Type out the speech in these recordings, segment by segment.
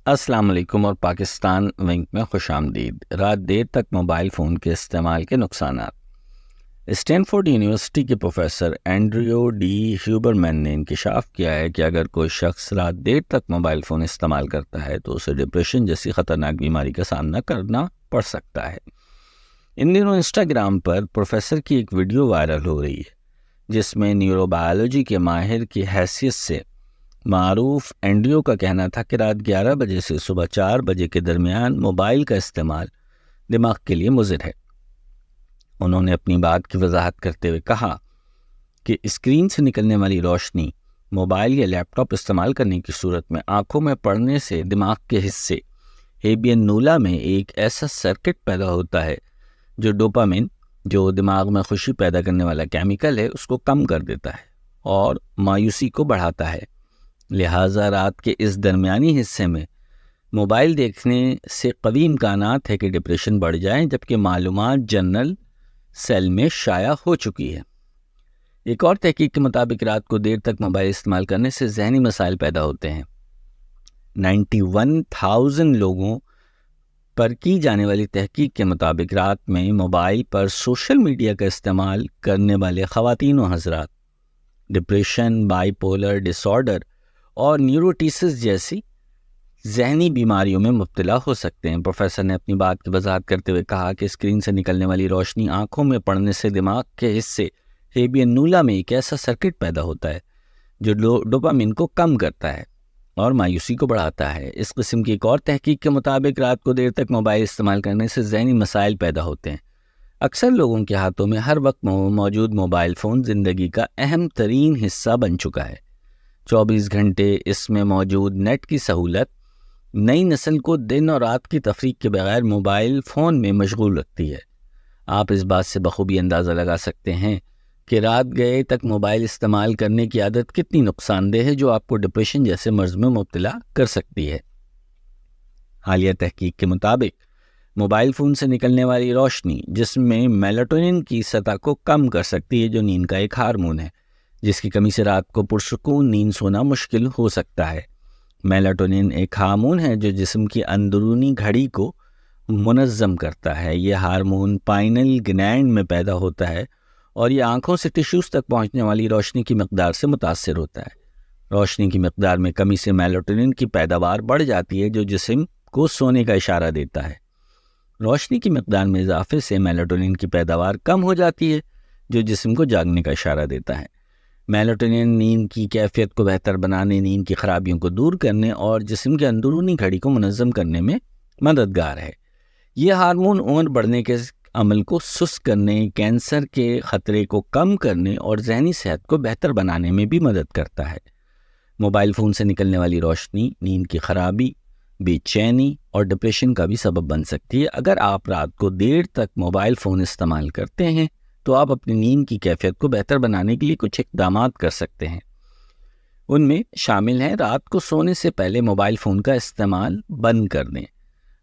السلام علیکم اور پاکستان ونک میں خوش آمدید۔ رات دیر تک موبائل فون کے استعمال کے نقصانات۔ اسٹینفورڈ یونیورسٹی کے پروفیسر اینڈریو ڈی ہیوبرمین نے انکشاف کیا ہے کہ اگر کوئی شخص رات دیر تک موبائل فون استعمال کرتا ہے تو اسے ڈپریشن جیسی خطرناک بیماری کا سامنا کرنا پڑ سکتا ہے۔ ان دنوں انسٹاگرام پر پروفیسر کی ایک ویڈیو وائرل ہو رہی ہے جس میں نیورو بایولوجی کے ماہر کی حیثیت سے معروف اینڈریو کا کہنا تھا کہ رات 11 بجے سے صبح 4 بجے کے درمیان موبائل کا استعمال دماغ کے لیے مضر ہے۔ انہوں نے اپنی بات کی وضاحت کرتے ہوئے کہا کہ اسکرین سے نکلنے والی روشنی موبائل یا لیپ ٹاپ استعمال کرنے کی صورت میں آنکھوں میں پڑنے سے دماغ کے حصے ہیبین نولا میں ایک ایسا سرکٹ پیدا ہوتا ہے جو ڈوپامین، جو دماغ میں خوشی پیدا کرنے والا کیمیکل ہے، اس کو کم کر دیتا ہے اور مایوسی کو بڑھاتا ہے۔ لہٰذا رات کے اس درمیانی حصے میں موبائل دیکھنے سے قوی امکانات ہے کہ ڈپریشن بڑھ جائیں، جبکہ معلومات جنرل سیل میں شائع ہو چکی ہے۔ ایک اور تحقیق کے مطابق رات کو دیر تک موبائل استعمال کرنے سے ذہنی مسائل پیدا ہوتے ہیں۔ 91,000 لوگوں پر کی جانے والی تحقیق کے مطابق رات میں موبائل پر سوشل میڈیا کا استعمال کرنے والے خواتین و حضرات depression, bipolar disorder اور نیوروٹیسس جیسی ذہنی بیماریوں میں مبتلا ہو سکتے ہیں۔ پروفیسر نے اپنی بات کی وضاحت کرتے ہوئے کہا کہ اسکرین سے نکلنے والی روشنی آنکھوں میں پڑنے سے دماغ کے حصے ہیبین نولا میں ایک ایسا سرکٹ پیدا ہوتا ہے جو ڈوپامین کو کم کرتا ہے اور مایوسی کو بڑھاتا ہے۔ اس قسم کی ایک اور تحقیق کے مطابق رات کو دیر تک موبائل استعمال کرنے سے ذہنی مسائل پیدا ہوتے ہیں۔ اکثر لوگوں کے ہاتھوں میں ہر وقت موجود موبائل فون زندگی کا اہم ترین حصہ بن چکا ہے۔ 24 گھنٹے اس میں موجود نیٹ کی سہولت نئی نسل کو دن اور رات کی تفریق کے بغیر موبائل فون میں مشغول رکھتی ہے۔ آپ اس بات سے بخوبی اندازہ لگا سکتے ہیں کہ رات گئے تک موبائل استعمال کرنے کی عادت کتنی نقصان دہ ہے، جو آپ کو ڈپریشن جیسے مرض میں مبتلا کر سکتی ہے۔ حالیہ تحقیق کے مطابق موبائل فون سے نکلنے والی روشنی جسم میں میلاٹونن کی سطح کو کم کر سکتی ہے، جو نیند کا ایک ہارمون ہے جس کی کمی سے رات کو پرسکون نیند سونا مشکل ہو سکتا ہے۔ میلاٹونن ایک ہارمون ہے جو جسم کی اندرونی گھڑی کو منظم کرتا ہے۔ یہ ہارمون پائنل گلینڈ میں پیدا ہوتا ہے اور یہ آنکھوں سے ٹیشوز تک پہنچنے والی روشنی کی مقدار سے متاثر ہوتا ہے۔ روشنی کی مقدار میں کمی سے میلاٹونن کی پیداوار بڑھ جاتی ہے، جو جسم کو سونے کا اشارہ دیتا ہے۔ روشنی کی مقدار میں اضافے سے میلاٹونن کی پیداوار کم ہو جاتی ہے، جو جسم کو جاگنے کا اشارہ دیتا ہے۔ میلاٹونن نیند کی کیفیت کو بہتر بنانے، نیند کی خرابیوں کو دور کرنے اور جسم کے اندرونی گھڑی کو منظم کرنے میں مددگار ہے۔ یہ ہارمون عمر بڑھنے کے عمل کو سست کرنے، کینسر کے خطرے کو کم کرنے اور ذہنی صحت کو بہتر بنانے میں بھی مدد کرتا ہے۔ موبائل فون سے نکلنے والی روشنی نیند کی خرابی، بے چینی اور ڈپریشن کا بھی سبب بن سکتی ہے۔ اگر آپ رات کو دیر تک موبائل فون استعمال کرتے ہیں تو آپ اپنی نیند کی کیفیت کو بہتر بنانے کے لیے کچھ اقدامات کر سکتے ہیں۔ ان میں شامل ہیں: رات کو سونے سے پہلے موبائل فون کا استعمال بند کر دیں۔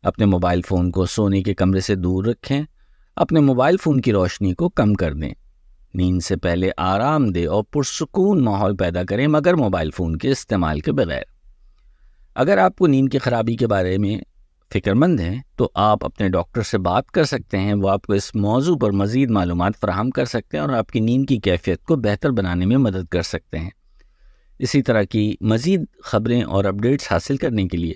اپنے موبائل فون کو سونے کے کمرے سے دور رکھیں۔ اپنے موبائل فون کی روشنی کو کم کر دیں۔ نیند سے پہلے آرام دہ اور پرسکون ماحول پیدا کریں، مگر موبائل فون کے استعمال کے بغیر۔ اگر آپ کو نیند کی خرابی کے بارے میں فکر مند ہیں تو آپ اپنے ڈاکٹر سے بات کر سکتے ہیں۔ وہ آپ کو اس موضوع پر مزید معلومات فراہم کر سکتے ہیں اور آپ کی نیند کی کیفیت کو بہتر بنانے میں مدد کر سکتے ہیں۔ اسی طرح کی مزید خبریں اور اپڈیٹس حاصل کرنے کے لیے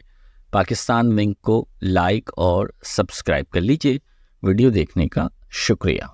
پاکستان ونک کو لائک اور سبسکرائب کر لیجیے۔ ویڈیو دیکھنے کا شکریہ۔